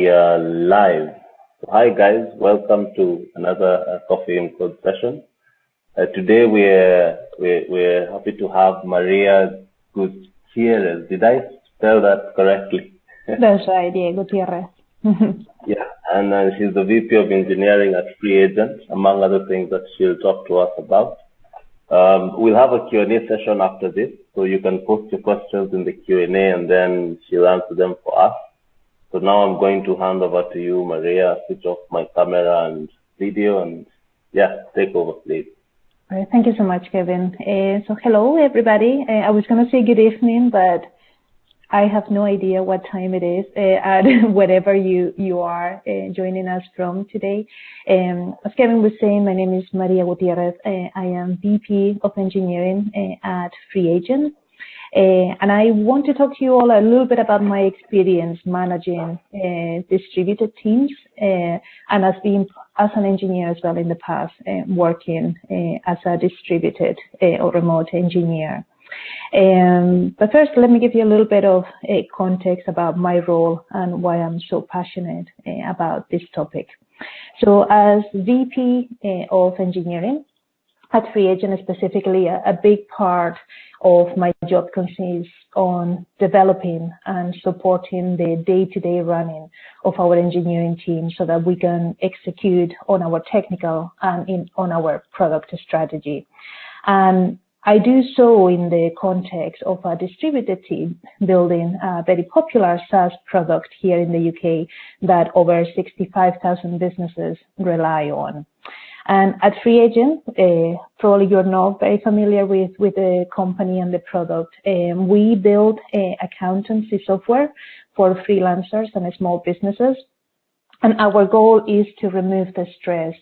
we are live. So hi guys, welcome to another Coffee and Code session. Today we're happy to have Maria Gutierrez. Did I spell that correctly? That's right, yeah, Gutierrez. Yeah, and she's the VP of Engineering at FreeAgent, among other things that she'll talk to us about. We'll have a Q&A session after this, so you can post your questions in the Q&A and then she'll answer them for us. So now I'm going to hand over to you, Maria, switch off my camera and video, and yeah, take over, please. All right, thank you so much, Kevin. So hello, everybody. I was going to say good evening, but I have no idea what time it is at wherever you are joining us from today. As Kevin was saying, my name is Maria Gutierrez. I am VP of Engineering at FreeAgent. And I want to talk to you all a little bit about my experience managing distributed teams and as an engineer as well in the past, working as a distributed or remote engineer. But first, let me give you a little bit of context about my role and why I'm so passionate about this topic. So as VP of Engineering at FreeAgent specifically, a big part of my job consists on developing and supporting the day-to-day running of our engineering team so that we can execute on our technical and on our product strategy. And I do so in the context of a distributed team building a very popular SaaS product here in the UK that over 65,000 businesses rely on. And at FreeAgent, probably you're not very familiar with the company and the product. We build accountancy software for freelancers and small businesses. And our goal is to remove the stress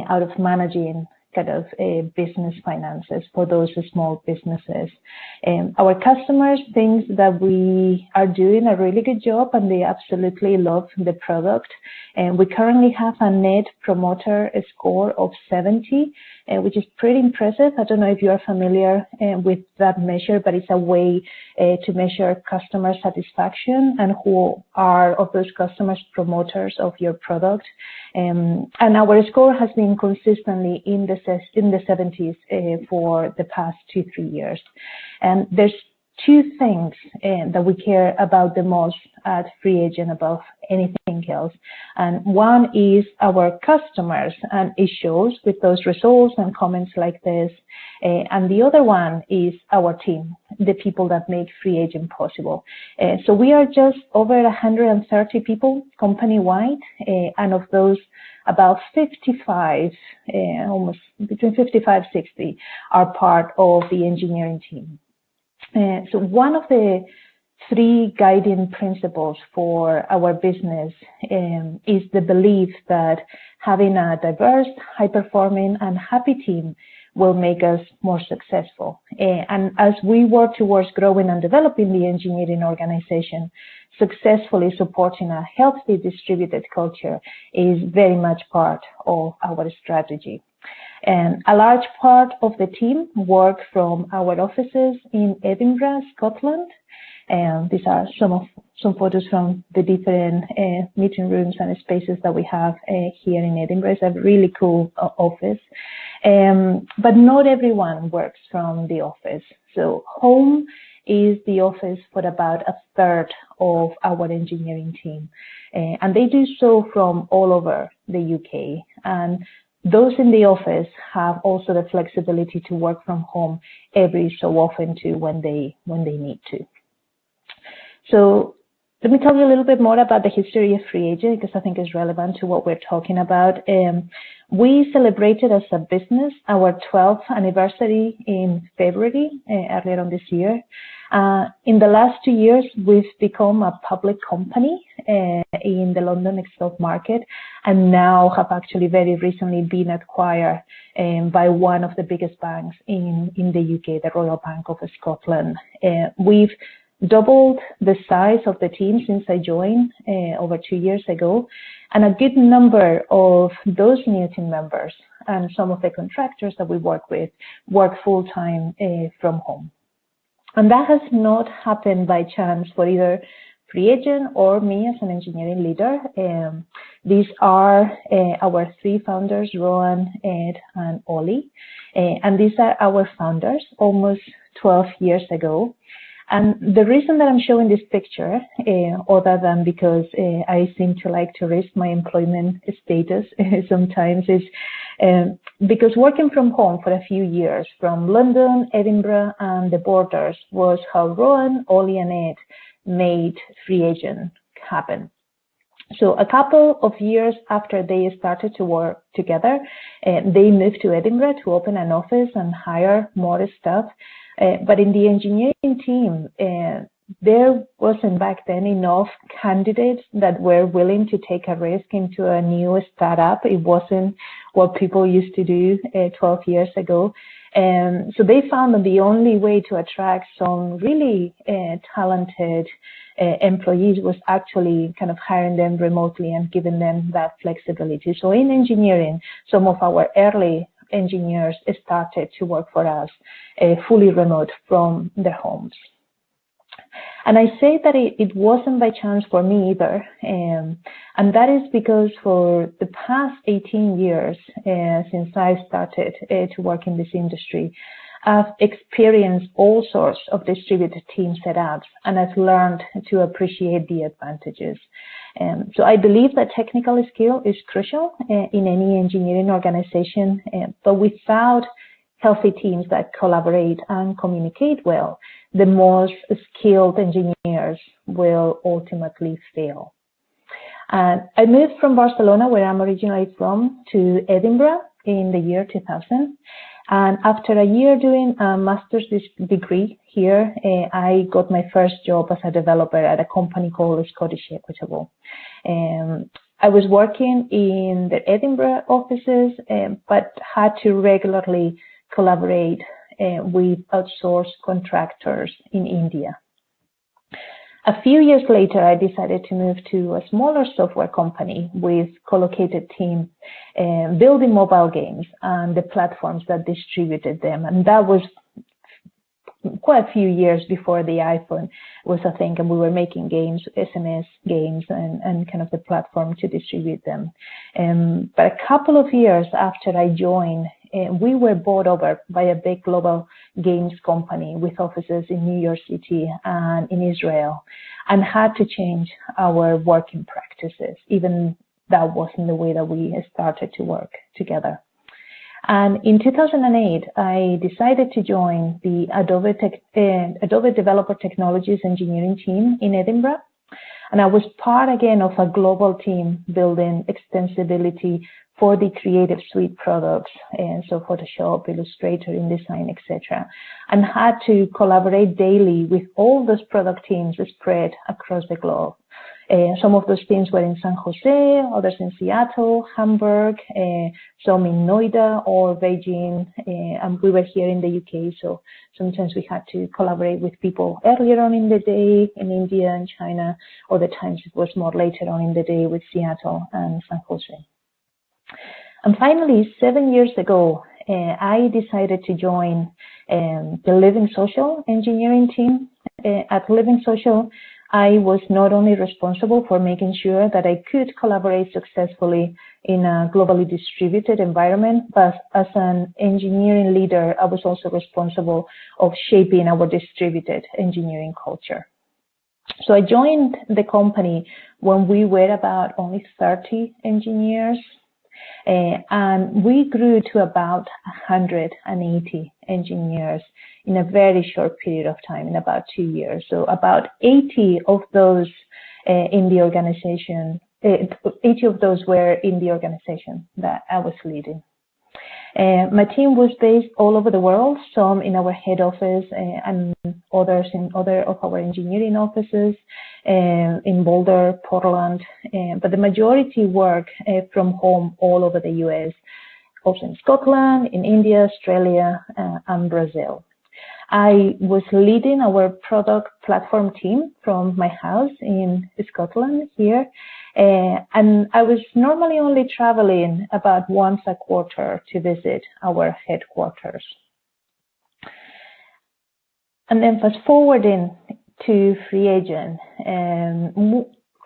out of managing kind of business finances for those small businesses. Our customers think that we are doing a really good job and they absolutely love the product. And we currently have a net promoter score of 70, which is pretty impressive. I don't know if you are familiar with that measure, but it's a way to measure customer satisfaction and who are of those customers promoters of your product. And our score has been consistently in the 70s for the past 2-3 years. And there's two things that we care about the most at FreeAgent above anything else. And one is our customers, and it shows with those results and comments like this. And the other one is our team, the people that make FreeAgent possible. So we are just over 130 people company-wide, and of those, about 55, almost between 55-60 are part of the engineering team. So one of the 3 guiding principles for our business is the belief that having a diverse, high-performing, and happy team will make us more successful. And as we work towards growing and developing the engineering organization, successfully supporting a healthy distributed culture is very much part of our strategy. And a large part of the team work from our offices in Edinburgh, Scotland. And these are some photos from the different meeting rooms and spaces that we have here in Edinburgh. It's a really cool office. But not everyone works from the office. So home is the office for about 1/3 of our engineering team. And they do so from all over the UK. And those in the office have also the flexibility to work from home every so often too when they need to. So let me tell you a little bit more about the history of FreeAgent because I think it's relevant to what we're talking about. We celebrated as a business our 12th anniversary in February earlier on this year. In the last 2 years, we've become a public company in the London stock market and now have actually very recently been acquired by one of the biggest banks in the UK, the Royal Bank of Scotland. We've doubled the size of the team since I joined over 2 years ago, and a good number of those new team members and some of the contractors that we work with work full-time from home. And that has not happened by chance for either FreeAgent or me as an engineering leader. These are our three founders, Rowan, Ed, and Ollie. And these are our founders almost 12 years ago. And the reason that I'm showing this picture, other than because I seem to like to risk my employment status sometimes, is because working from home for a few years, from London, Edinburgh, and the borders, was how Rowan, Ollie, and Ed made FreeAgent happen. So a couple of years after they started to work together, they moved to Edinburgh to open an office and hire more staff. But in the engineering team, there wasn't back then enough candidates that were willing to take a risk into a new startup. It wasn't what people used to do 12 years ago. So they found that the only way to attract some really talented employees was actually kind of hiring them remotely and giving them that flexibility. So in engineering, some of our early engineers started to work for us fully remote from their homes. And I say that it wasn't by chance for me either. And that is because for the past 18 years, since I started to work in this industry, I've experienced all sorts of distributed team setups, and I've learned to appreciate the advantages. So I believe that technical skill is crucial in any engineering organization, but without healthy teams that collaborate and communicate well, the most skilled engineers will ultimately fail. I moved from Barcelona, where I'm originally from, to Edinburgh in the year 2000. And after a year doing a master's degree here, I got my first job as a developer at a company called Scottish Equitable. I was working in the Edinburgh offices, but had to regularly collaborate with outsourced contractors in India. A few years later, I decided to move to a smaller software company with co-located team, building mobile games and the platforms that distributed them. And that was quite a few years before the iPhone was a thing, and we were making games, SMS games, and kind of the platform to distribute them. But a couple of years after I joined, we were bought over by a big global games company with offices in New York City and in Israel, and had to change our working practices. Even that wasn't the way that we started to work together. And in 2008, I decided to join the Adobe Developer Technologies engineering team in Edinburgh. And I was part again of a global team building extensibility for the Creative Suite products, and so Photoshop, Illustrator, InDesign, etc., and had to collaborate daily with all those product teams spread across the globe. Some of those teams were in San Jose, others in Seattle, Hamburg, some in Noida or Beijing, and we were here in the UK, so sometimes we had to collaborate with people earlier on in the day in India and China, other times it was more later on in the day with Seattle and San Jose. And finally, 7 years ago, I decided to join the LivingSocial engineering team. At LivingSocial, I was not only responsible for making sure that I could collaborate successfully in a globally distributed environment, but as an engineering leader, I was also responsible of shaping our distributed engineering culture. So I joined the company when we were about only 30 engineers. And we grew to about 180 engineers in a very short period of time, in about 2 years. So about 80 of those in the organization, 80 of those were in the organization that I was leading. My team was based all over the world, some in our head office and others in other of our engineering offices in Boulder, Portland, but the majority work from home all over the US, also in Scotland, in India, Australia, and Brazil. I was leading our product platform team from my house in Scotland here, and I was normally only traveling about once a quarter to visit our headquarters. And then fast forwarding to FreeAgent,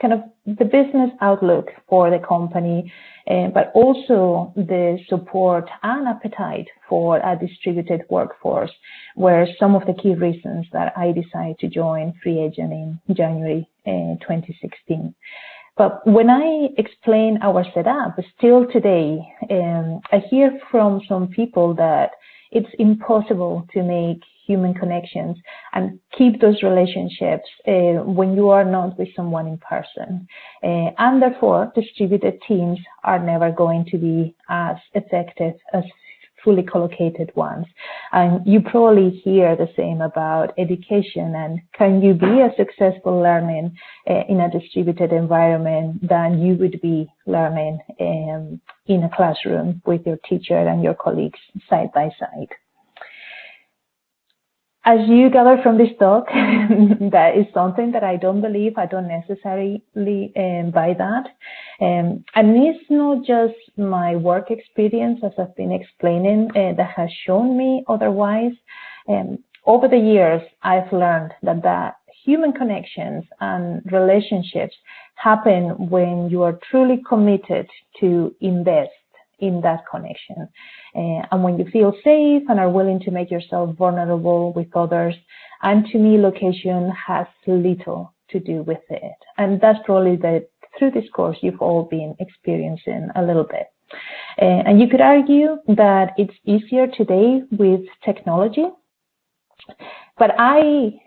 kind of the business outlook for the company, but also the support and appetite for a distributed workforce, were some of the key reasons that I decided to join FreeAgent in January 2016. But when I explain our setup, still today, I hear from some people that it's impossible to make human connections and keep those relationships when you are not with someone in person. And therefore, distributed teams are never going to be as effective as fully collocated ones. And you probably hear the same about education, and can you be as successful learning in a distributed environment than you would be learning in a classroom with your teacher and your colleagues side by side. As you gather from this talk, that is something that I don't believe. I don't necessarily buy that. And it's not just my work experience, as I've been explaining, that has shown me otherwise. Over the years, I've learned that human connections and relationships happen when you are truly committed to invest in that connection. And when you feel safe and are willing to make yourself vulnerable with others. And to me, location has little to do with it. And that's probably through this course, you've all been experiencing a little bit. And you could argue that it's easier today with technology. But I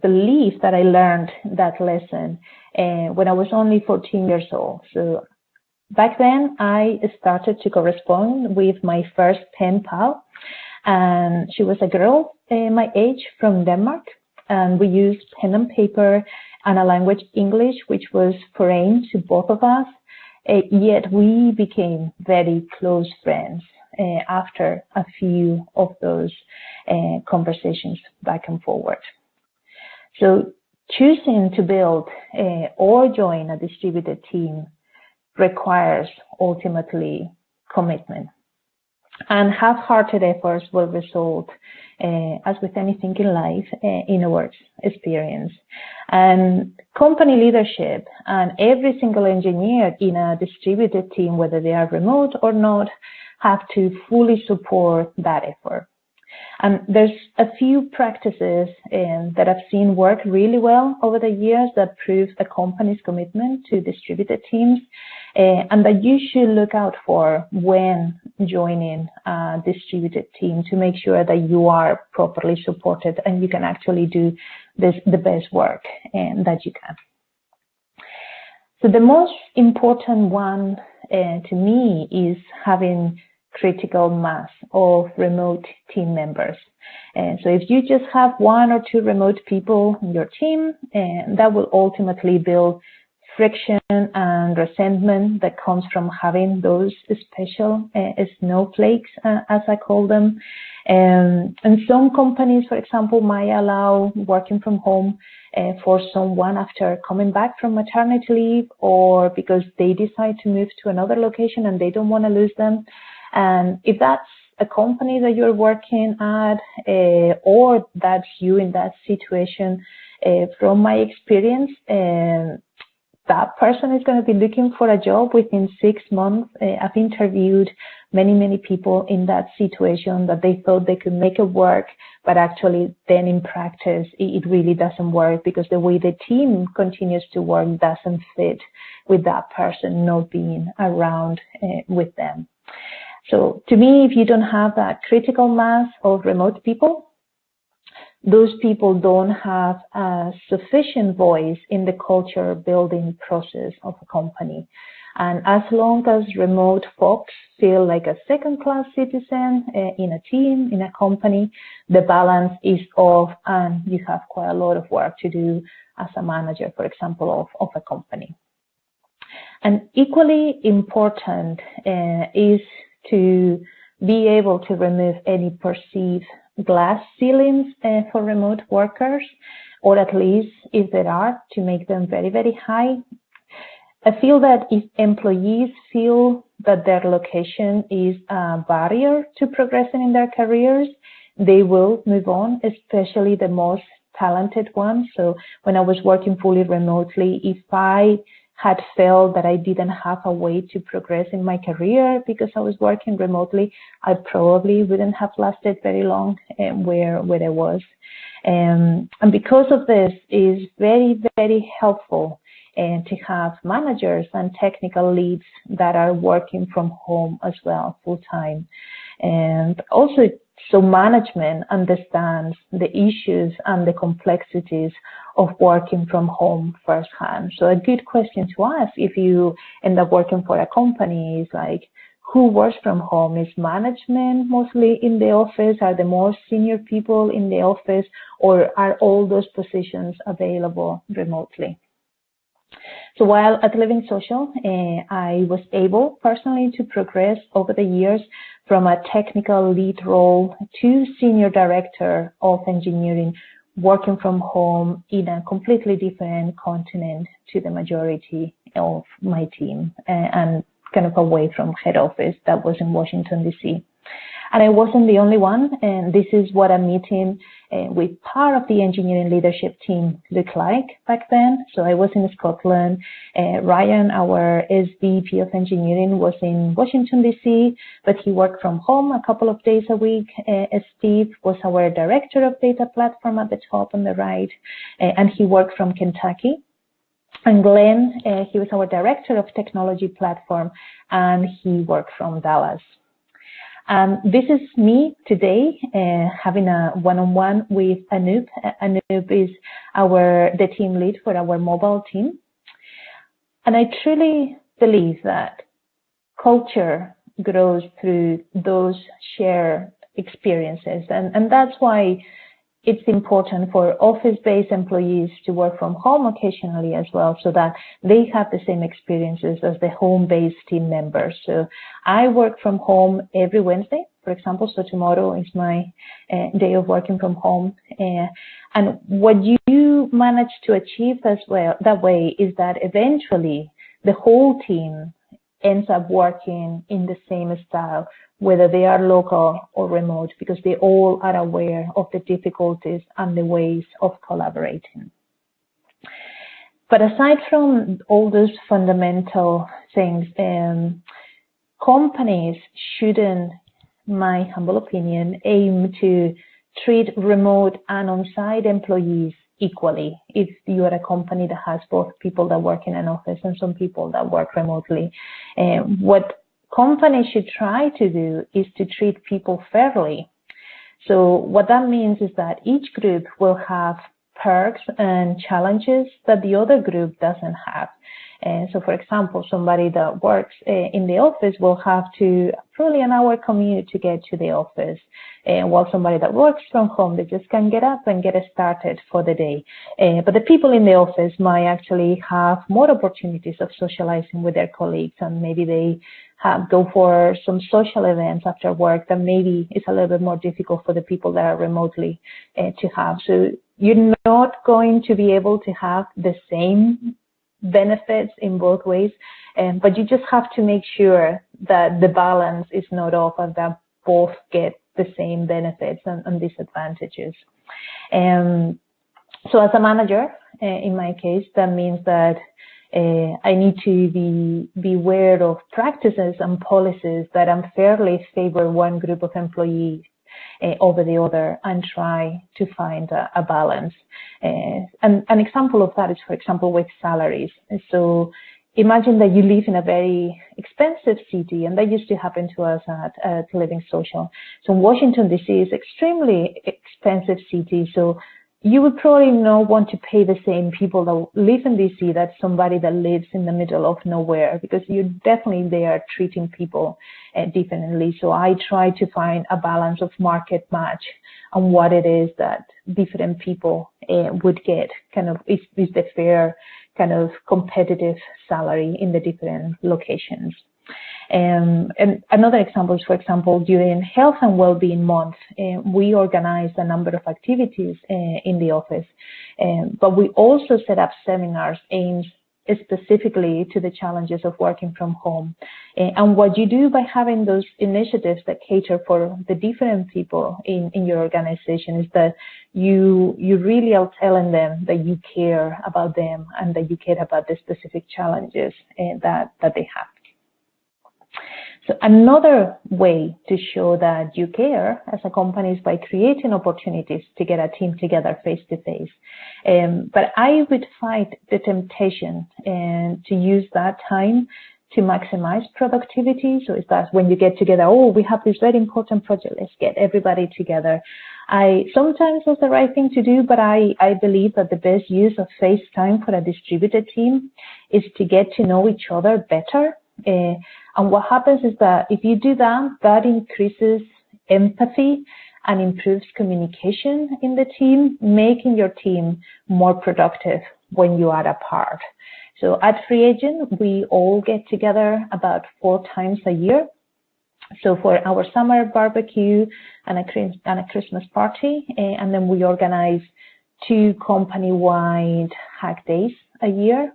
believe that I learned that lesson when I was only 14 years old. So back then, I started to correspond with my first pen pal, and she was a girl my age from Denmark, and we used pen and paper and a language, English, which was foreign to both of us, yet we became very close friends after a few of those conversations back and forward. So choosing to build or join a distributed team requires ultimately commitment, and half-hearted efforts will result, as with anything in life, in a worse experience. And company leadership and every single engineer in a distributed team, whether they are remote or not, have to fully support that effort. And there's a few practices that I've seen work really well over the years that prove a company's commitment to distributed teams, and that you should look out for when joining a distributed team to make sure that you are properly supported and you can actually do the best work that you can. So the most important one to me is having critical mass of remote team members. So if you just have one or two remote people in your team, that will ultimately build friction and resentment that comes from having those special snowflakes, as I call them. And some companies, for example, might allow working from home for someone after coming back from maternity leave, or because they decide to move to another location and they don't want to lose them. And if that's a company that you're working at, or that's you in that situation, from my experience, that person is going to be looking for a job within 6 months. I've interviewed many people in that situation that they thought they could make it work, but actually then in practice, it really doesn't work because the way the team continues to work doesn't fit with that person not being around with them. So to me, if you don't have that critical mass of remote people, those people don't have a sufficient voice in the culture building process of a company. And as long as remote folks feel like a second-class citizen in a team, in a company, the balance is off and you have quite a lot of work to do as a manager, for example, of a company. And equally important is to be able to remove any perceived glass ceilings for remote workers, or at least if there are, to make them very high. I feel that if employees feel that their location is a barrier to progressing in their careers, they will move on, especially the most talented one. So when I was working fully remotely, if I had felt that I didn't have a way to progress in my career because I was working remotely, I probably wouldn't have lasted very long where I was. And because of this, it's very, very helpful to have managers and technical leads that are working from home as well, full time. And also, so management understands the issues and the complexities of working from home firsthand. So a good question to ask if you end up working for a company is like, who works from home? Is management mostly in the office? Are the more senior people in the office? Or are all those positions available remotely? So while at LivingSocial, I was able personally to progress over the years from a technical lead role to senior director of engineering, working from home in a completely different continent to the majority of my team, and kind of away from head office that was in Washington, D.C. And I wasn't the only one, and this is what a meeting with part of the engineering leadership team looked like back then. So I was in Scotland. Ryan, our SVP of engineering, was in Washington, D.C., but he worked from home a couple of days a week. Steve was our director of data platform at the top on the right, and he worked from Kentucky. And Glenn, he was our director of technology platform, and he worked from Dallas. This is me today having a one-on-one with Anoop. Anoop is the team lead for our mobile team. And I truly believe that culture grows through those shared experiences. And that's why it's important for office-based employees to work from home occasionally as well, so that they have the same experiences as the home-based team members. So I work from home every Wednesday, for example, so tomorrow is my day of working from home. And what you manage to achieve as well that way is that eventually the whole team ends up working in the same style, whether they are local or remote, because they all are aware of the difficulties and the ways of collaborating. But aside from all those fundamental things, companies shouldn't, my humble opinion, aim to treat remote and on-site employees equally. If you are a company that has both people that work in an office and some people that work remotely, what companies should try to do is to treat people fairly. So what that means is that each group will have perks and challenges that the other group doesn't have. So for example, somebody that works in the office will have to probably an hour commute to get to the office, while somebody that works from home, they just can get up and get started for the day. But the people in the office might actually have more opportunities of socializing with their colleagues, and maybe they go for some social events after work that maybe is a little bit more difficult for the people that are remotely to have. So you're not going to be able to have the same benefits in both ways, but you just have to make sure that the balance is not off and that both get the same benefits and disadvantages. So as a manager, in my case, that means that I need to be aware of practices and policies that unfairly favor one group of employees over the other, and try to find a balance. And an example of that is, for example, with salaries. So imagine that you live in a very expensive city, and that used to happen to us at LivingSocial. So Washington, D.C. is extremely expensive city, so you would probably not want to pay the same people that live in D.C. that somebody that lives in the middle of nowhere, because you're definitely there treating people differently. So I try to find a balance of market match on what it is that different people would get, kind of is the fair kind of competitive salary in the different locations. And another example is, for example, during Health and Wellbeing Month, we organized a number of activities in the office, but we also set up seminars aimed specifically to the challenges of working from home. And what you do by having those initiatives that cater for the different people in your organization is that you really are telling them that you care about them and that you care about the specific challenges that they have. So another way to show that you care as a company is by creating opportunities to get a team together face to face. But I would fight the temptation to use that time to maximize productivity. So it's that when you get together, oh, we have this very important project, let's get everybody together. Sometimes that's the right thing to do, but I believe that the best use of FaceTime for a distributed team is to get to know each other better. And what happens is that if you do that, that increases empathy and improves communication in the team, making your team more productive when you are apart. So at FreeAgent, we all get together about 4 times a year. So for our summer barbecue and a Christmas party, and then we organize 2 company-wide hack days a year.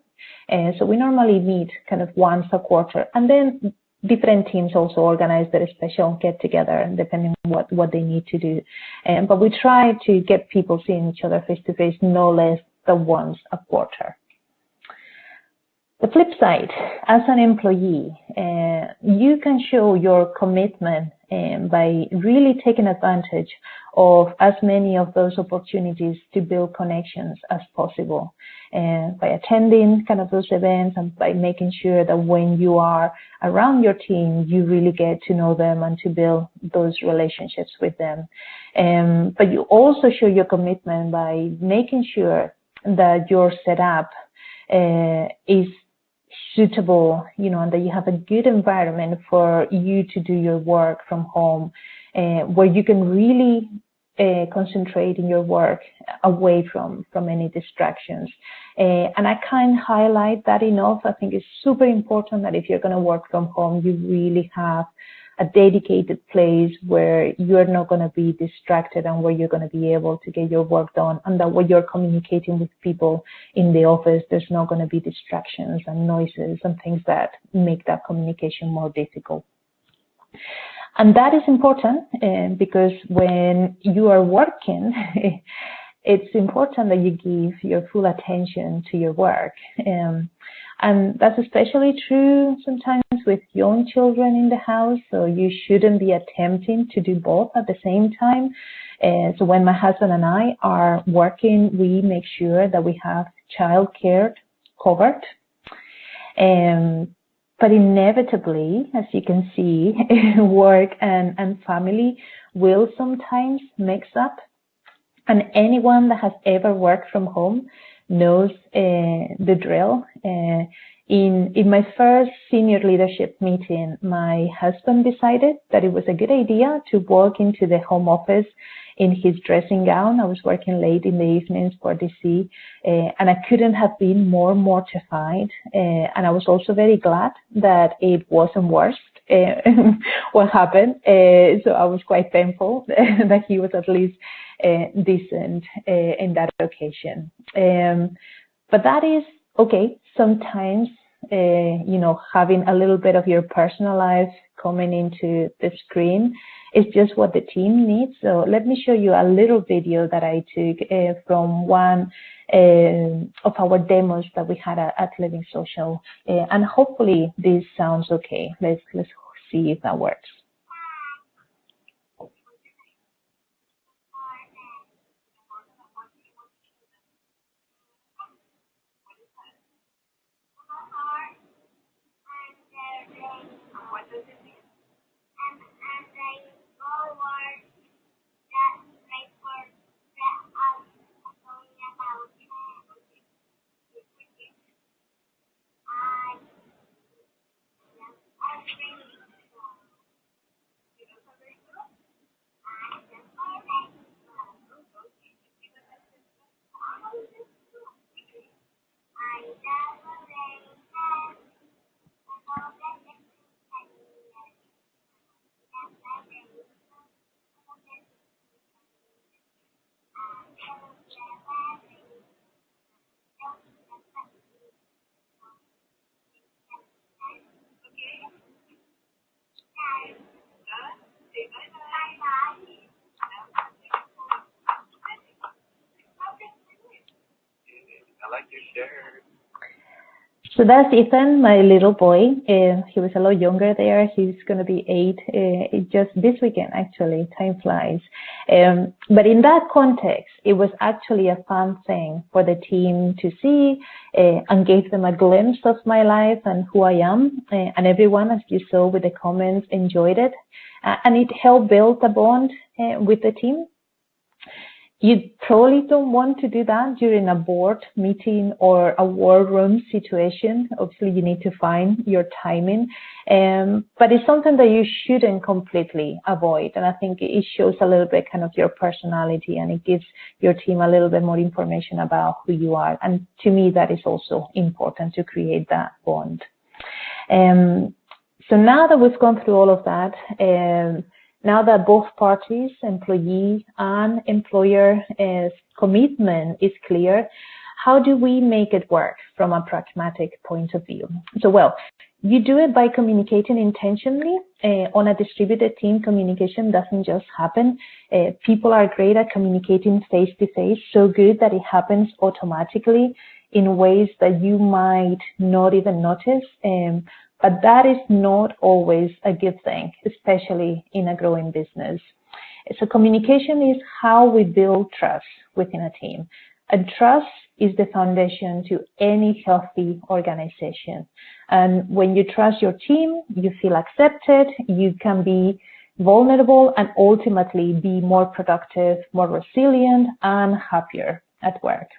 So we normally meet kind of once a quarter, and then different teams also organize their special get-together depending on what they need to do. But we try to get people seeing each other face-to-face no less than once a quarter. The flip side, as an employee, you can show your commitment by really taking advantage of as many of those opportunities to build connections as possible, by attending kind of those events and by making sure that when you are around your team, you really get to know them and to build those relationships with them. But you also show your commitment by making sure that your setup is suitable, and that you have a good environment for you to do your work from home, where you can really concentrate in your work away from any distractions. And I can't highlight that enough. I think it's super important that if you're going to work from home, you really have a dedicated place where you're not going to be distracted and where you're going to be able to get your work done, and that when you're communicating with people in the office, there's not going to be distractions and noises and things that make that communication more difficult. And that is important because when you are working, it's important that you give your full attention to your work. And that's especially true sometimes with young children in the house, so you shouldn't be attempting to do both at the same time. So when my husband and I are working, we make sure that we have childcare covered. But inevitably, as you can see, work and family will sometimes mix up. And anyone that has ever worked from home knows the drill. In my first senior leadership meeting, my husband decided that it was a good idea to walk into the home office in his dressing gown. I was working late in the evenings for DC, and I couldn't have been more mortified. And I was also very glad that it wasn't worse what happened. So I was quite thankful that he was at least decent in that occasion. But that is okay. Sometimes, having a little bit of your personal life coming into the screen is just what the team needs. So let me show you a little video that I took from one of our demos that we had at LivingSocial, and hopefully this sounds okay. Let's see if that works. So that's Ethan, my little boy. He was a lot younger there. He's going to be 8 just this weekend, actually. Time flies. But in that context, it was actually a fun thing for the team to see and gave them a glimpse of my life and who I am. And everyone, as you saw with the comments, enjoyed it. And it helped build a bond with the team. You probably don't want to do that during a board meeting or a war room situation. Obviously, you need to find your timing. But it's something that you shouldn't completely avoid. And I think it shows a little bit kind of your personality, and it gives your team a little bit more information about who you are. And to me, that is also important to create that bond. So now that we've gone through all of that, now that both parties, employee and employer, commitment is clear, how do we make it work from a pragmatic point of view? So, well, you do it by communicating intentionally. On a distributed team, communication doesn't just happen. People are great at communicating face-to-face, so good that it happens automatically in ways that you might not even notice. But that is not always a good thing, especially in a growing business. So communication is how we build trust within a team. And trust is the foundation to any healthy organization. And when you trust your team, you feel accepted, you can be vulnerable, and ultimately be more productive, more resilient, and happier at work.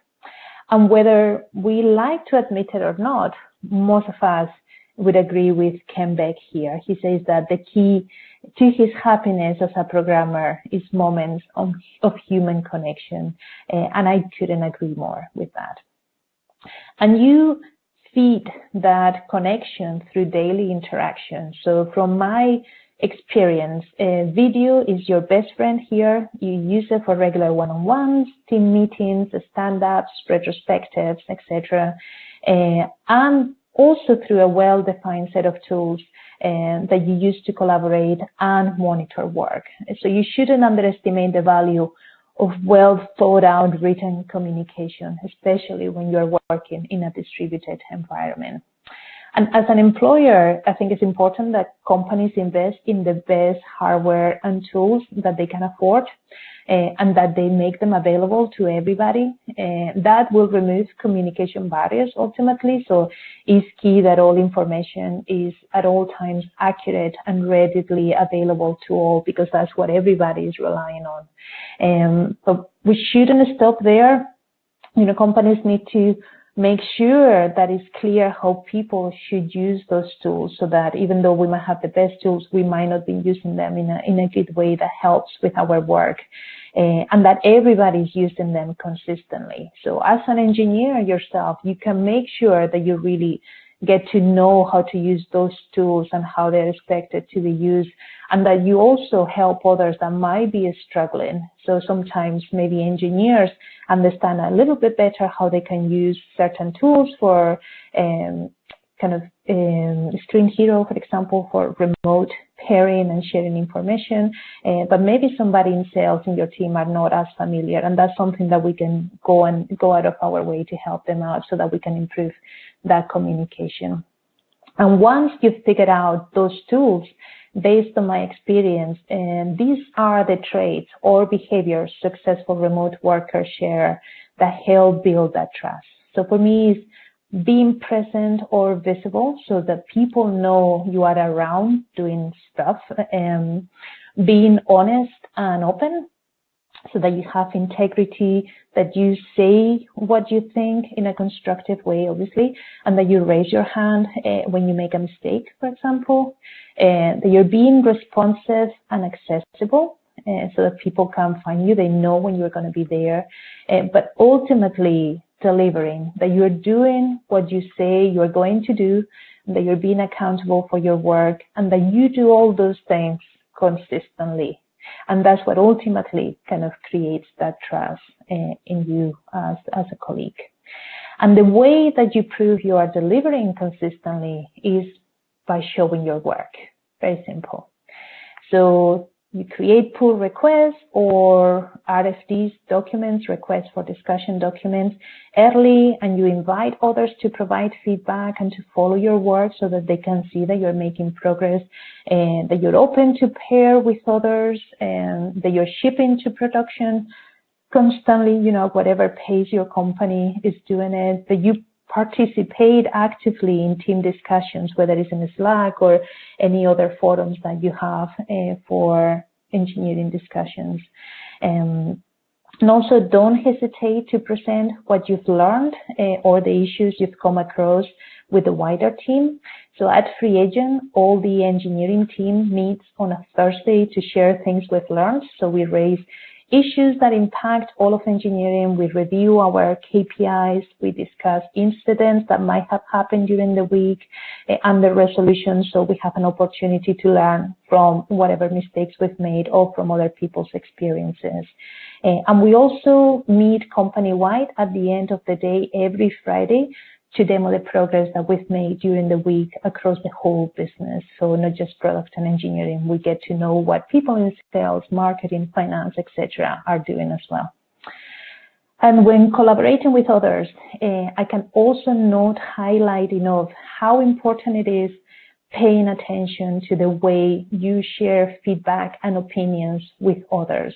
And whether we like to admit it or not, most of us would agree with Ken Beck here. He says that the key to his happiness as a programmer is moments of human connection. And I couldn't agree more with that. And you feed that connection through daily interaction. So from my experience, video is your best friend here. You use it for regular one-on-ones, team meetings, stand-ups, retrospectives, etc. And also through a well-defined set of tools that you use to collaborate and monitor work. So you shouldn't underestimate the value of well-thought-out written communication, especially when you're working in a distributed environment. And as an employer, I think it's important that companies invest in the best hardware and tools that they can afford, and that they make them available to everybody. That will remove communication barriers ultimately. So it's key that all information is at all times accurate and readily available to all, because that's what everybody is relying on. But we shouldn't stop there. Companies need to make sure that it's clear how people should use those tools, so that even though we might have the best tools, we might not be using them in a good way that helps with our work, and that everybody's using them consistently. So as an engineer yourself, you can make sure that you really get to know how to use those tools and how they're expected to be used, and that you also help others that might be struggling. So sometimes maybe engineers understand a little bit better how they can use certain tools for Screen Hero, for example, for remote pairing and sharing information, but maybe somebody in sales in your team are not as familiar, and that's something that we can go out of our way to help them out, so that we can improve that communication. And once you've figured out those tools, based on my experience, and these are the traits or behaviors successful remote workers share that help build that trust. So for me, it's being present or visible, so that people know you are around doing stuff, and being honest and open, so that you have integrity, that you say what you think in a constructive way, obviously, and that you raise your hand when you make a mistake, for example, that you're being responsive and accessible, so that people can find you, they know when you're going to be there, but ultimately delivering, that you're doing what you say you're going to do, that you're being accountable for your work, and that you do all those things consistently. And that's what ultimately kind of creates that trust in you as a colleague. And the way that you prove you are delivering consistently is by showing your work. Very simple. So You create pull requests or RFDs, documents, requests for discussion documents early, and you invite others to provide feedback and to follow your work so that they can see that you're making progress and that you're open to pair with others and that you're shipping to production constantly, whatever pace your company is doing it, that you participate actively in team discussions, whether it's in Slack or any other forums that you have for engineering discussions. And also don't hesitate to present what you've learned or the issues you've come across with the wider team. So at FreeAgent, all the engineering team meets on a Thursday to share things we've learned. So we raise issues that impact all of engineering. We review our KPIs. We discuss incidents that might have happened during the week and the resolution. So we have an opportunity to learn from whatever mistakes we've made or from other people's experiences. And we also meet company-wide at the end of the day every Friday to demo the progress that we've made during the week across the whole business. So not just product and engineering. We get to know what people in sales, marketing, finance, etc. are doing as well. And when collaborating with others, I can also note highlighting of how important it is paying attention to the way you share feedback and opinions with others.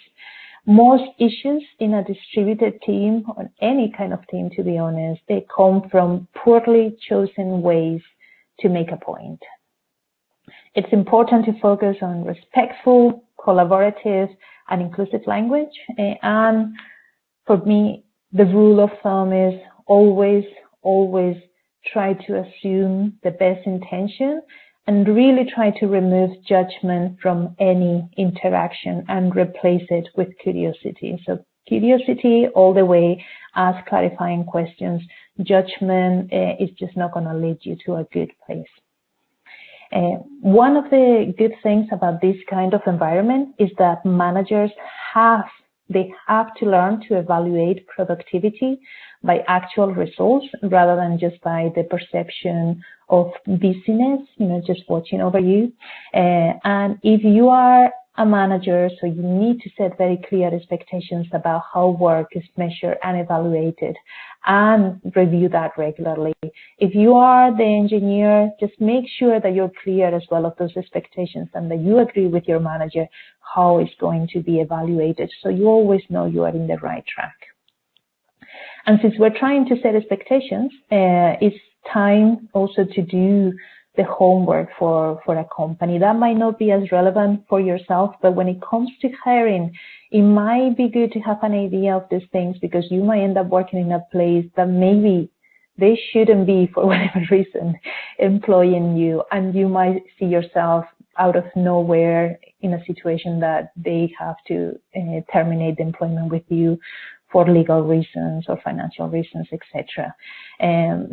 Most issues in a distributed team, or any kind of team to be honest, they come from poorly chosen ways to make a point. It's important to focus on respectful, collaborative, and inclusive language. And for me, the rule of thumb is always try to assume the best intention and really try to remove judgment from any interaction and replace it with curiosity. So curiosity all the way, ask clarifying questions. Judgment is just not going to lead you to a good place. One of the good things about this kind of environment is that managers have to learn to evaluate productivity by actual results rather than just by the perception of busyness, just watching over you. And if you are a manager, so you need to set very clear expectations about how work is measured and evaluated and review that regularly. If you are the engineer, just make sure that you're clear as well of those expectations and that you agree with your manager how it's going to be evaluated, so you always know you are in the right track. And since we're trying to set expectations, it's time also to do the homework for a company. That might not be as relevant for yourself, but when it comes to hiring, it might be good to have an idea of these things because you might end up working in a place that maybe they shouldn't be, for whatever reason, employing you, and you might see yourself out of nowhere in a situation that they have to terminate the employment with you for legal reasons or financial reasons, etc.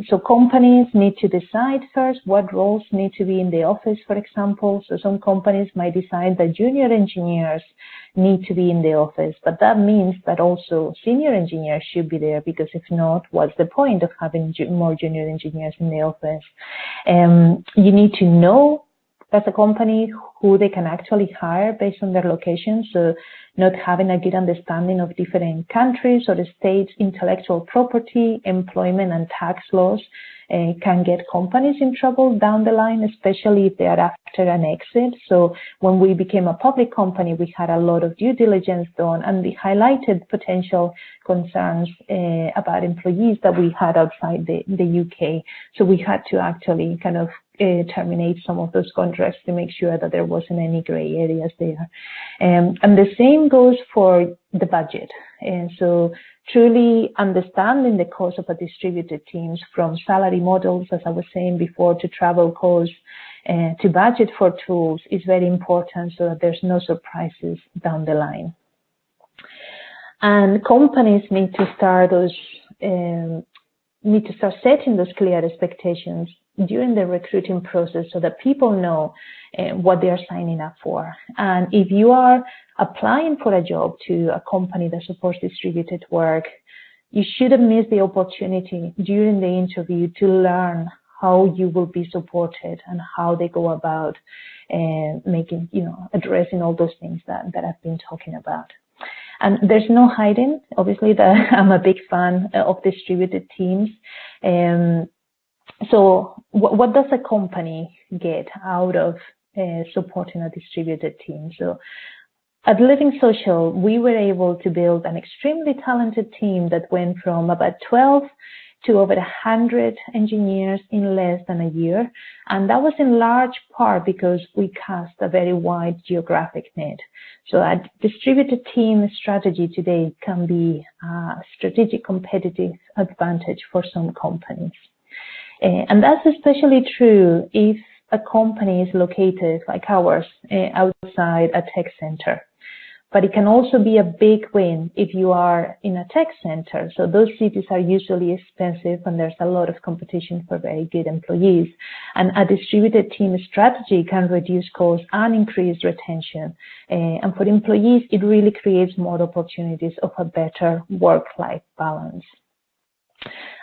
So companies need to decide first what roles need to be in the office, for example. So some companies might decide that junior engineers need to be in the office, but that means that also senior engineers should be there, because if not, what's the point of having more junior engineers in the office? You need to know as a company who they can actually hire based on their location. So not having a good understanding of different countries or the states' intellectual property, employment, and tax laws can get companies in trouble down the line, especially if they are after an exit. So when we became a public company, we had a lot of due diligence done, and we highlighted potential concerns about employees that we had outside the UK. So we had to actually kind of terminate some of those contracts to make sure that there wasn't any gray areas there. And the same goes for the budget. And so truly understanding the cost of a distributed teams, from salary models, as I was saying before, to travel costs, to budget for tools, is very important so that there's no surprises down the line. And companies need to start setting those clear expectations during the recruiting process so that people know what they are signing up for. And if you are applying for a job to a company that supports distributed work, you shouldn't miss the opportunity during the interview to learn how you will be supported and how they go about making, addressing all those things that I've been talking about. And there's no hiding, obviously, that I'm a big fan of distributed teams. So what does a company get out of supporting a distributed team? So at LivingSocial, we were able to build an extremely talented team that went from about 12 to over 100 engineers in less than a year. And that was in large part because we cast a very wide geographic net. So a distributed team strategy today can be a strategic competitive advantage for some companies. And that's especially true if a company is located, like ours, outside a tech center. But it can also be a big win if you are in a tech center. So those cities are usually expensive and there's a lot of competition for very good employees. And a distributed team strategy can reduce costs and increase retention. And for employees, it really creates more opportunities of a better work-life balance.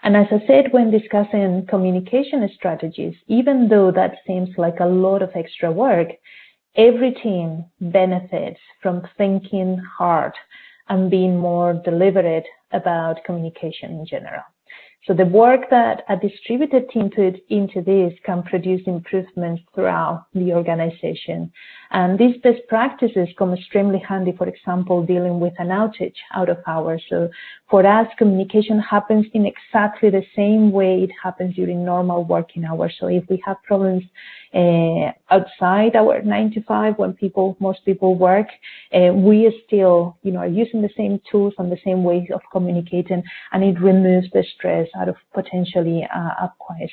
And as I said, when discussing communication strategies, even though that seems like a lot of extra work, every team benefits from thinking hard and being more deliberate about communication in general. So the work that a distributed team put into this can produce improvements throughout the organization. And these best practices come extremely handy, for example, dealing with an outage out of hours. So for us, communication happens in exactly the same way it happens during normal working hours. So if we have problems outside our 9 to 5 when most people work, we still, are using the same tools and the same ways of communicating, and it removes the stress out of potentially a quite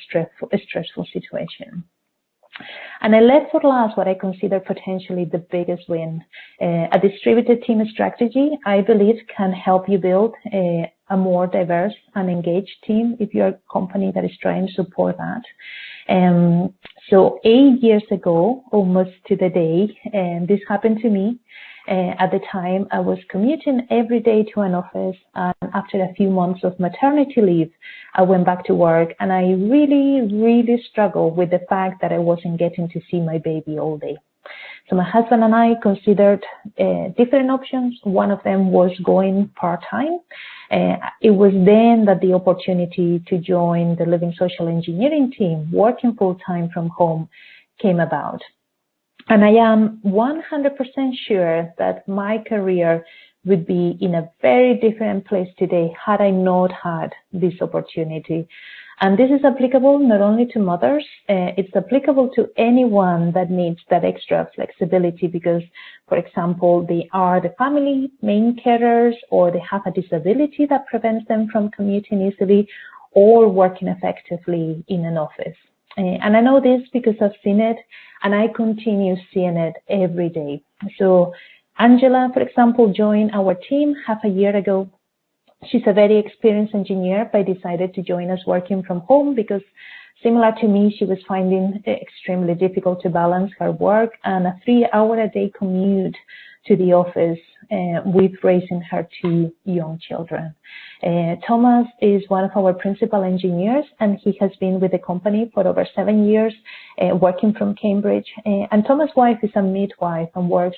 stressful situation. And I left for last what I consider potentially the biggest win. A distributed team strategy, I believe, can help you build a more diverse and engaged team if you're a company that is trying to support that. So 8 years ago, almost to the day, this happened to me. At the time, I was commuting every day to an office, and after a few months of maternity leave, I went back to work, and I really struggled with the fact that I wasn't getting to see my baby all day. So my husband and I considered different options. One of them was going part-time. It was then that the opportunity to join the LivingSocial engineering team, working full-time from home, came about. And I am 100% sure that my career would be in a very different place today had I not had this opportunity. And this is applicable not only to mothers, it's applicable to anyone that needs that extra flexibility because, for example, they are the family main carers, or they have a disability that prevents them from commuting easily or working effectively in an office. And I know this because I've seen it, and I continue seeing it every day. So Angela, for example, joined our team half a year ago. She's a very experienced engineer, but decided to join us working from home because, similar to me, she was finding it extremely difficult to balance her work and a 3-hour-a-day commute to the office with raising her 2 young children. Thomas is one of our principal engineers, and he has been with the company for over 7 years, working from Cambridge. And Thomas' wife is a midwife and works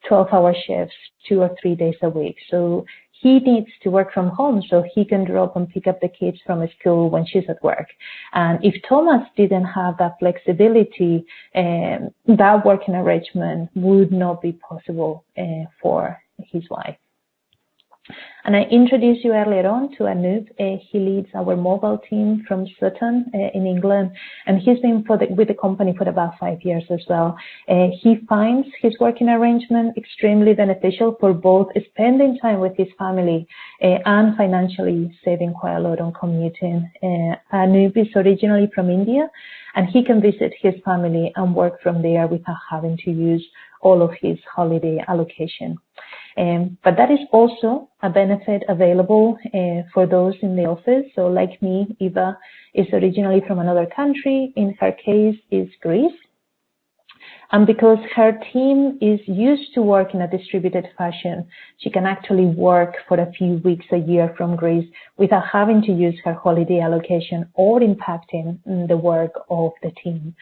12-hour shifts 2 or 3 days a week. So he needs to work from home so he can drop and pick up the kids from school when she's at work. And if Thomas didn't have that flexibility, that working arrangement would not be possible for his wife. And I introduced you earlier on to Anup. He leads our mobile team from Sutton in England, and he's been with the company for about 5 years as well. He finds his working arrangement extremely beneficial for both spending time with his family and financially saving quite a lot on commuting. Anup is originally from India, and he can visit his family and work from there without having to use all of his holiday allocation. But that is also a benefit available for those in the office. So like me, Eva is originally from another country. In her case, is Greece. And because her team is used to work in a distributed fashion, she can actually work for a few weeks a year from Greece without having to use her holiday allocation or impacting the work of the team.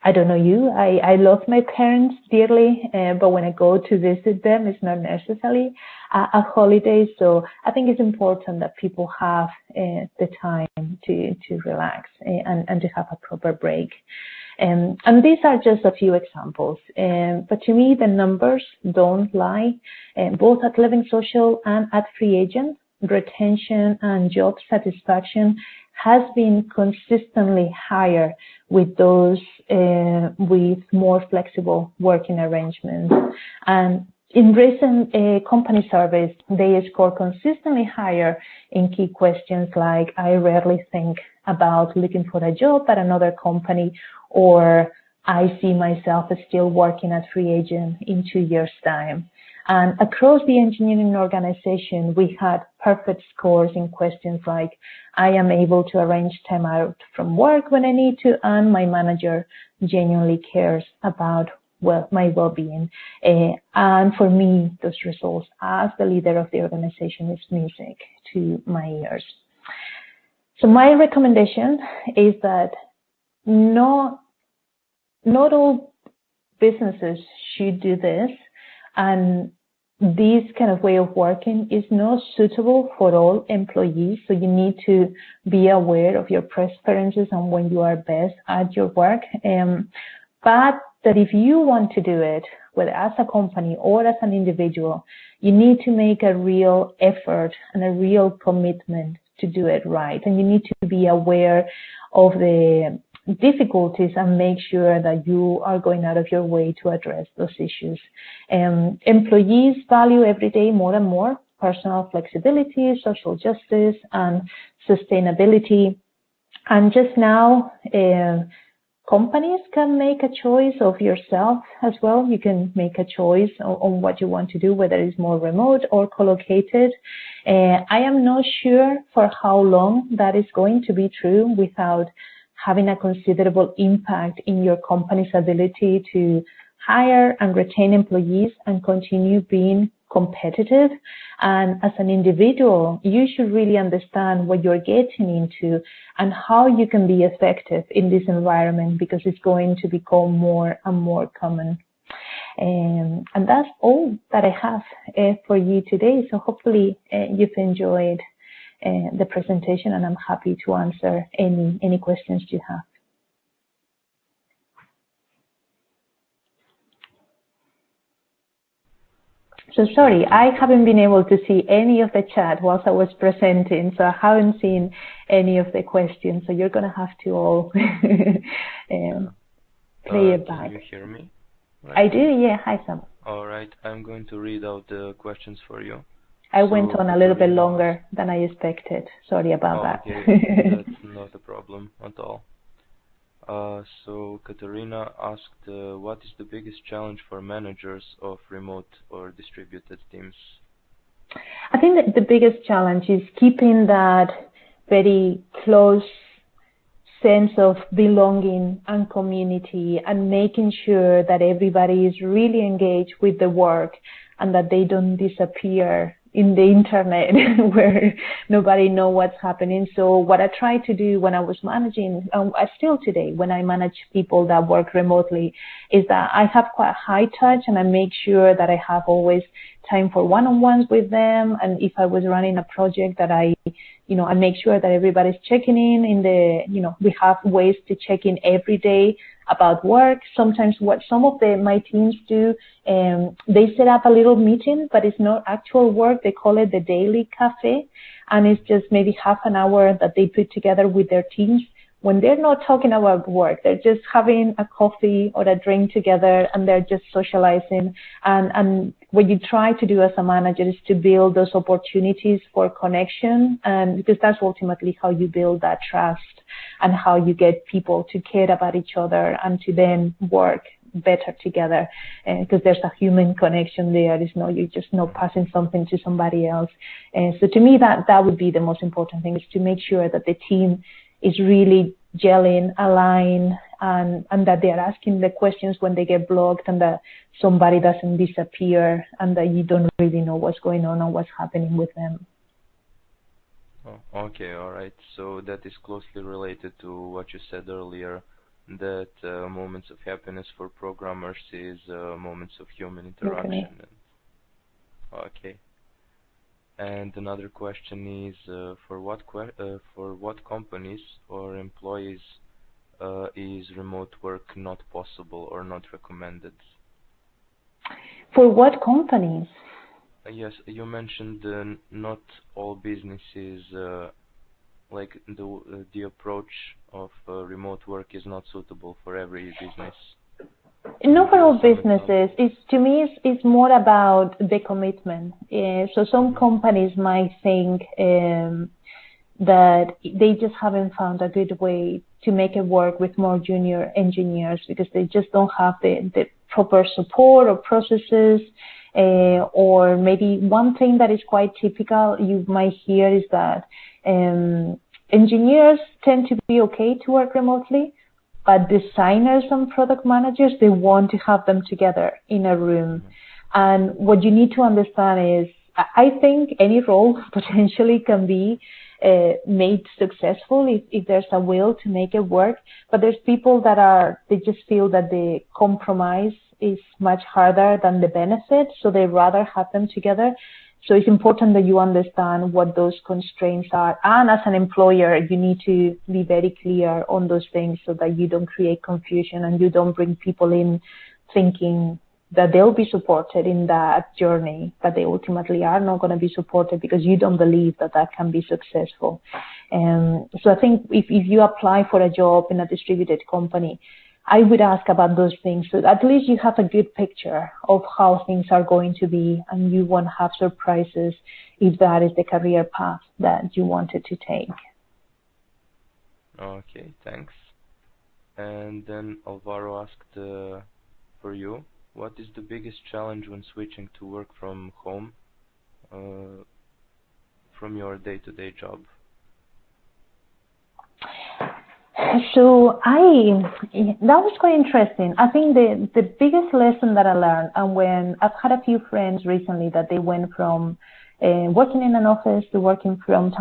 I don't know you, I love my parents dearly, but when I go to visit them, it's not necessarily a holiday. So I think it's important that people have the time to relax and to have a proper break. And these are just a few examples. But to me, the numbers don't lie. Both at LivingSocial and at FreeAgent, retention and job satisfaction has been consistently higher with those with more flexible working arrangements. And in recent company surveys, they score consistently higher in key questions like, I rarely think about looking for a job at another company, or I see myself still working at FreeAgent in 2 years' time. And across the engineering organization, we had perfect scores in questions like, I am able to arrange time out from work when I need to, and my manager genuinely cares about my well-being. And for me, those results as the leader of the organization is music to my ears. So my recommendation is that not all businesses should do this, and this kind of way of working is not suitable for all employees. So you need to be aware of your preferences and when you are best at your work. But that if you want to do it, whether as a company or as an individual, you need to make a real effort and a real commitment to do it right. And you need to be aware of the difficulties and make sure that you are going out of your way to address those issues. Employees value every day more and more personal flexibility, social justice, and sustainability. And just now, companies can make a choice of yourself as well. You can make a choice on what you want to do, whether it's more remote or co-located. I am not sure for how long that is going to be true without having a considerable impact in your company's ability to hire and retain employees and continue being competitive. And as an individual, you should really understand what you're getting into and how you can be effective in this environment, because it's going to become more and more common. And that's all that I have for you today. So hopefully you've enjoyed the presentation, and I'm happy to answer any questions you have. So sorry, I haven't been able to see any of the chat whilst I was presenting, so I haven't seen any of the questions. So you're going to have to all play it back. Can you hear me? Right. I do, yeah. Hi, Sam. All right, I'm going to read out the questions for you. I went on a little bit longer than I expected. Sorry about that. Okay, that's not a problem at all. So Katerina asked, what is the biggest challenge for managers of remote or distributed teams? I think that the biggest challenge is keeping that very close sense of belonging and community, and making sure that everybody is really engaged with the work and that they don't disappear in the internet where nobody knows what's happening. So what I try to do when I was managing, still today, when I manage people that work remotely, is that I have quite high touch, and I make sure that I have always time for one-on-ones with them. And if I was running a project that I make sure that everybody's checking in we have ways to check in every day about work. Sometimes what some of my teams do, they set up a little meeting, but it's not actual work. They call it the daily cafe, and it's just maybe half an hour that they put together with their teams. When they're not talking about work, they're just having a coffee or a drink together, and they're just socializing. And what you try to do as a manager is to build those opportunities for connection, and because that's ultimately how you build that trust and how you get people to care about each other and to then work better together, because there's a human connection there. It's not you're just not passing something to somebody else. So to me, that would be the most important thing, is to make sure that the team is really gelling, aligned, and that they're asking the questions when they get blocked, and that somebody doesn't disappear, and that you don't really know what's going on and what's happening with them. Oh, okay, all right. So that is closely related to what you said earlier, that moments of happiness for programmers is moments of human interaction. Okay. And another question is, for what companies or employees is remote work not possible or not recommended? For what companies? Yes, you mentioned not all businesses, like the approach of remote work is not suitable for every business. Not for all businesses. To me, it's more about the commitment. So some companies might think that they just haven't found a good way to make it work with more junior engineers because they just don't have the proper support or processes. Or maybe one thing that is quite typical you might hear is that engineers tend to be okay to work remotely, but designers and product managers, they want to have them together in a room. And what you need to understand is, I think any role potentially can be made successful if there's a will to make it work. But there's people they just feel that the compromise is much harder than the benefit, so they rather have them together. So it's important that you understand what those constraints are. And as an employer, you need to be very clear on those things so that you don't create confusion and you don't bring people in thinking that they'll be supported in that journey, but they ultimately are not going to be supported because you don't believe that can be successful. So I think if you apply for a job in a distributed company, I would ask about those things so at least you have a good picture of how things are going to be and you won't have surprises if that is the career path that you wanted to take. Okay, thanks. And then Alvaro asked for you, what is the biggest challenge when switching to work from home from your day-to-day job? So that was quite interesting. I think the biggest lesson that I learned, and when I've had a few friends recently that they went from working in an office to working from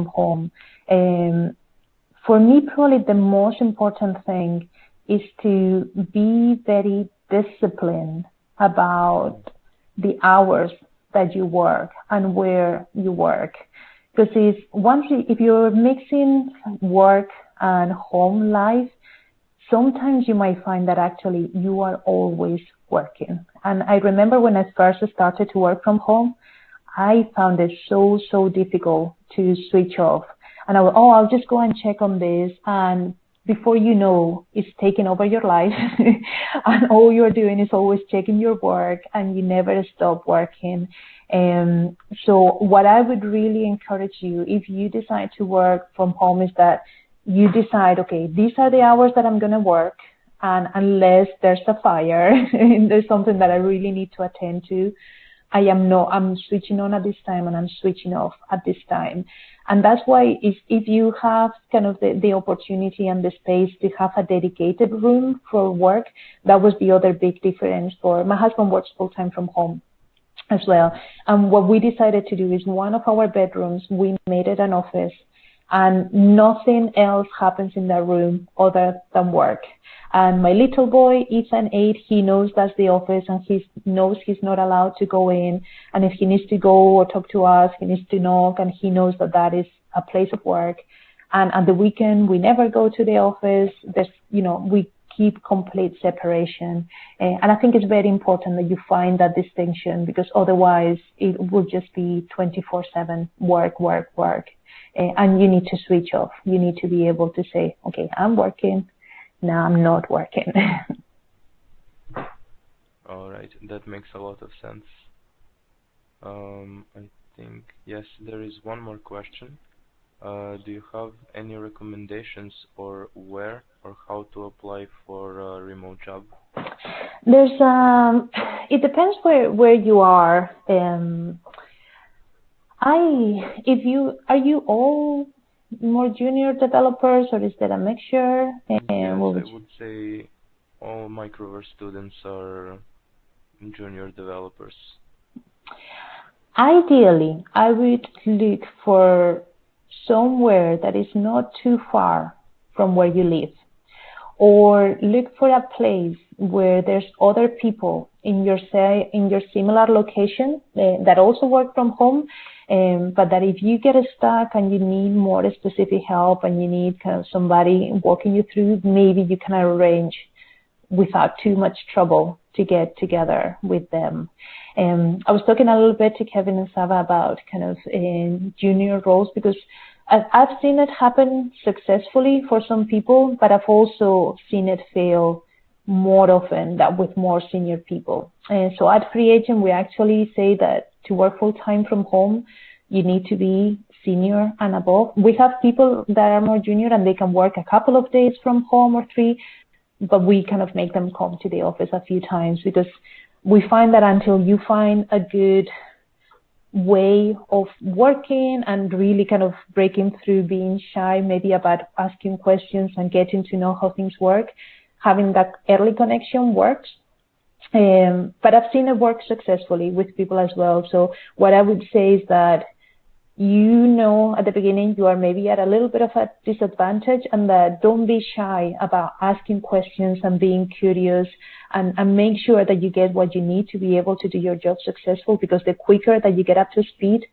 home. For me, probably the most important thing is to be very disciplined about the hours that you work and where you work. Because if you're mixing work and home life, sometimes you might find that actually you are always working. And I remember when I first started to work from home, I found it so difficult to switch off. And I'll just go and check on this. And before you know, it's taking over your life. And all you're doing is always checking your work and you never stop working. So what I would really encourage you, if you decide to work from home, is that you decide, okay, these are the hours that I'm going to work, and unless there's a fire and there's something that I really need to attend to, I'm switching on at this time and I'm switching off at this time. And that's why if you have kind of the opportunity and the space to have a dedicated room for work, that was the other big difference. My husband works full-time from home as well. And what we decided to do is one of our bedrooms, we made it an office, and nothing else happens in that room other than work. And my little boy, Ethan 8, he knows that's the office, and he knows he's not allowed to go in. And if he needs to go or talk to us, he needs to knock, and he knows that is a place of work. And on the weekend, we never go to the office. We keep complete separation. And I think it's very important that you find that distinction, because otherwise it will just be 24/7 work. And you need to switch off. You need to be able to say, okay, I'm working. Now I'm not working. All right, that makes a lot of sense. I think, yes, there is one more question. Do you have any recommendations or where or how to apply for a remote job? It depends where you are. Are you all more junior developers, or is there a mixture? Yes, I would say all Microverse students are junior developers. Ideally, I would look for somewhere that is not too far from where you live, or look for a place where there's other people in your similar location that also work from home, but that if you get stuck and you need more specific help and you need kind of somebody walking you through, maybe you can arrange without too much trouble to get together with them. I was talking a little bit to Kevin and Sava about kind of junior roles, because I've seen it happen successfully for some people, but I've also seen it fail more often than with more senior people. And so at FreeAgent, we actually say that to work full time from home, you need to be senior and above. We have people that are more junior and they can work a couple of days from home or 3, but we kind of make them come to the office a few times, because we find that until you find a good way of working and really kind of breaking through being shy, maybe about asking questions and getting to know how things work, having that early connection works. But I've seen it work successfully with people as well. So what I would say is that at the beginning you are maybe at a little bit of a disadvantage, and that don't be shy about asking questions and being curious, and make sure that you get what you need to be able to do your job successful, because the quicker that you get up to speed,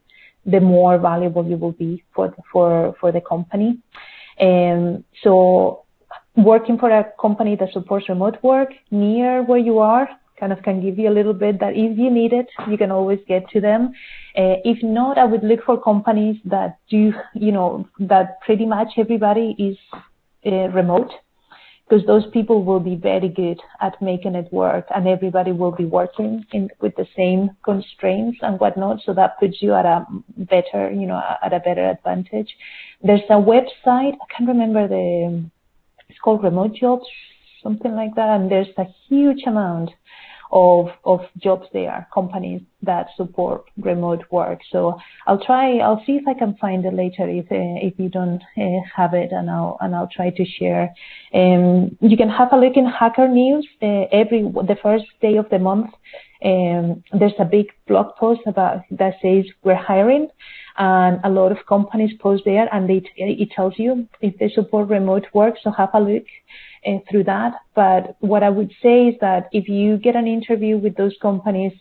the more valuable you will be for the company. So working for a company that supports remote work near where you are kind of can give you a little bit that if you need it, you can always get to them. If not, I would look for companies that do, that pretty much everybody is remote, because those people will be very good at making it work, and everybody will be working with the same constraints and whatnot. So that puts you at a better, at a better advantage. There's a website, I can't remember it's called Remote Jobs, something like that. And there's a huge amount of jobs there, companies that support remote work. So I'll see if I can find it later if you don't have it, and I'll try to share. You can have a look in Hacker News the first day of the month. There's a big blog post that says we're hiring, and a lot of companies post there, and it tells you if they support remote work. So have a look through that. But what I would say is that if you get an interview with those companies,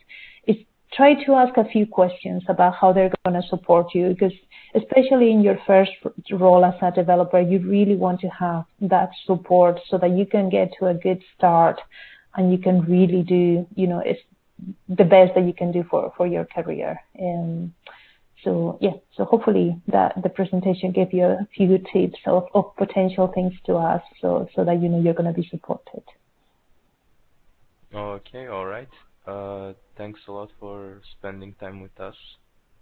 is try to ask a few questions about how they're going to support you, because especially in your first role as a developer, you really want to have that support so that you can get to a good start and you can really do, it's the best that you can do for your career. So hopefully that the presentation gave you a few tips of potential things to ask, so that you're going to be supported. Okay, all right. Thanks a lot for spending time with us.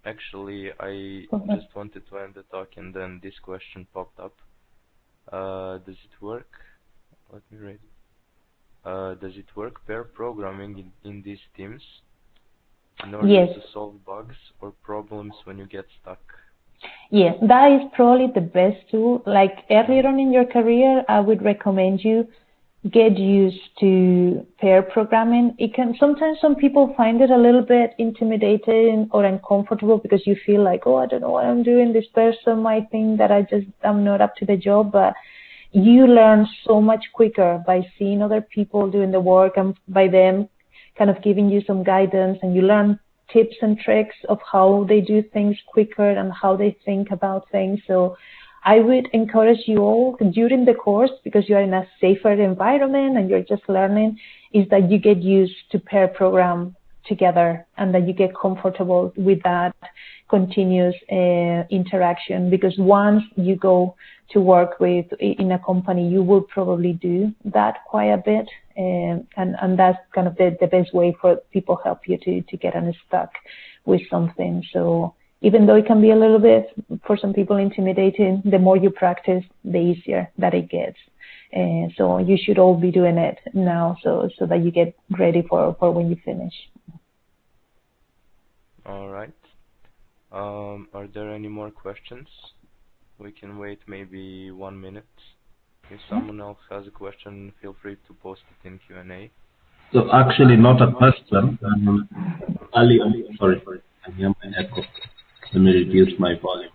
Actually, I just wanted to end the talk, and then this question popped up. Does it work? Let me read. Does it work pair programming in these teams in order to solve bugs or problems when you get stuck? Yes, that is probably the best tool. Like earlier on in your career, I would recommend you get used to pair programming. Sometimes some people find it a little bit intimidating or uncomfortable, because you feel like, I don't know what I'm doing. This person might think that I'm not up to the job, but you learn so much quicker by seeing other people doing the work, and by them kind of giving you some guidance, and you learn tips and tricks of how they do things quicker and how they think about things. So I would encourage you all during the course, because you're in a safer environment and you're just learning, is that you get used to pair program together, and that you get comfortable with that continuous interaction, because once you go to work in a company, you will probably do that quite a bit, and that's kind of the best way for people help you to get unstuck with something. So even though it can be a little bit for some people intimidating, the more you practice, the easier that it gets. So you should all be doing it now, so that you get ready for when you finish. All right. Are there any more questions? we can wait maybe 1 minute. If someone else has a question, feel free to post it in Q&A. So actually not a question. Sorry, I hear my echo. Let me reduce my volume.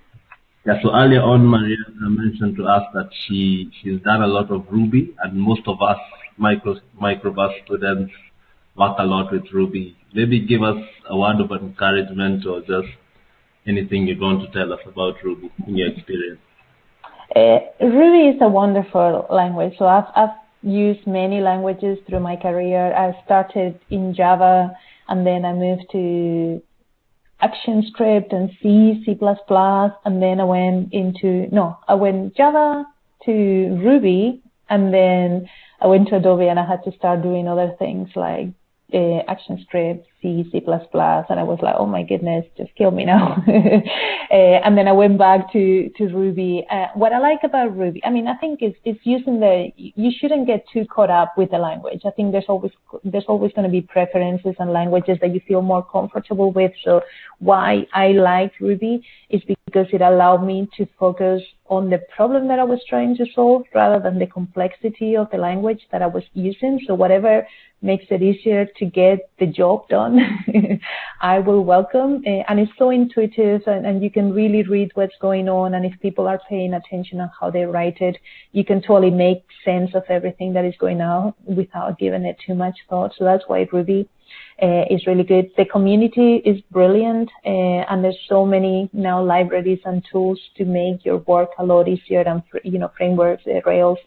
Yeah, so earlier on, Maria mentioned to us that she's done a lot of Ruby, and most of us Microverse students work a lot with Ruby. Maybe give us a word of encouragement or just anything you want to tell us about Ruby in your experience. Ruby is a wonderful language. So I've used many languages through my career. I started in Java, and then I moved to ActionScript and C, C++, and then I went Java to Ruby, and then I went to Adobe and I had to start doing other things like ActionScript, C, C++, and I was like, oh my goodness, just kill me now. And then I went back to Ruby. What I like about Ruby, I mean, I think it's using you shouldn't get too caught up with the language. I think there's always going to be preferences and languages that you feel more comfortable with. So why I like Ruby is because it allowed me to focus on the problem that I was trying to solve rather than the complexity of the language that I was using. So whatever makes it easier to get the job done, I will welcome. And it's so intuitive, and you can really read what's going on. And if people are paying attention on how they write it, you can totally make sense of everything that is going on without giving it too much thought. So that's why Ruby is really good. The community is brilliant, and there's so many now libraries and tools to make your work a lot easier, and frameworks, Rails,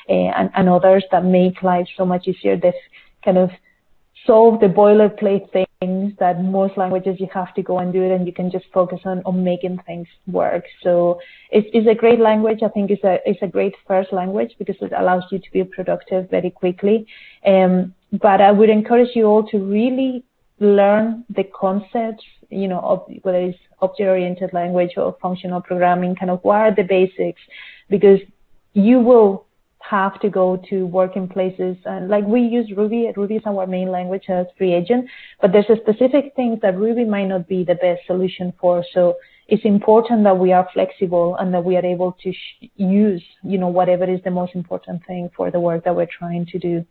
and others that make life so much easier. That kind of solve the boilerplate things that most languages you have to go and do it, and you can just focus on making things work. So it's a great language. I think it's a great first language because it allows you to be productive very quickly. But I would encourage you all to really learn the concepts, of whether it's object-oriented language or functional programming, kind of what are the basics, because you will have to go to working places, and like we use Ruby. Ruby is our main language as FreeAgent, but there's a specific things that Ruby might not be the best solution for. So it's important that we are flexible and that we are able to use, whatever is the most important thing for the work that we're trying to do.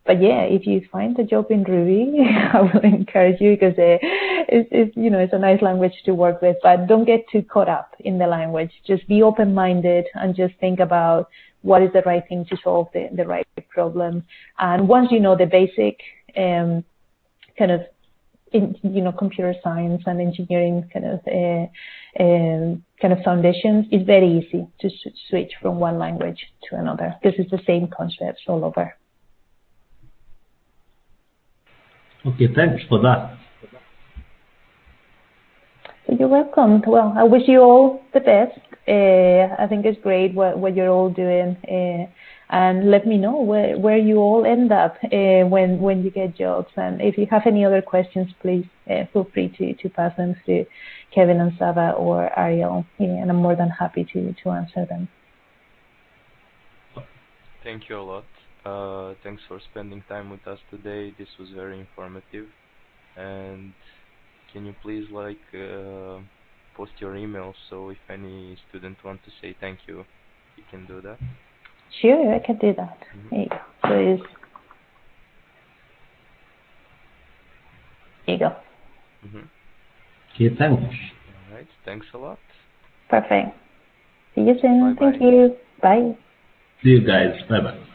But yeah, if you find a job in Ruby, I will encourage you because it's a nice language to work with. But don't get too caught up in the language. Just be open-minded and just think about what is the right thing to solve the right problem. And once you know the basic kind of computer science and engineering kind of foundations, it's very easy to switch from one language to another because it's the same concepts all over. Okay, thanks for that. You're welcome. Well, I wish you all the best. I think it's great what you're all doing. And let me know where you all end up when you get jobs. And if you have any other questions, please feel free to pass them to Kevin and Sava or Ariel, and I'm more than happy to answer them. Thank you a lot. Thanks for spending time with us today. This was very informative. And can you please post your email, so if any student wants to say thank you, you can do that? Sure, I can do that. Mm-hmm. There you go. Mm-hmm. Okay, thanks. All right, thanks a lot. Perfect. See you soon. Bye-bye. Thank you. Bye. See you guys. Bye-bye.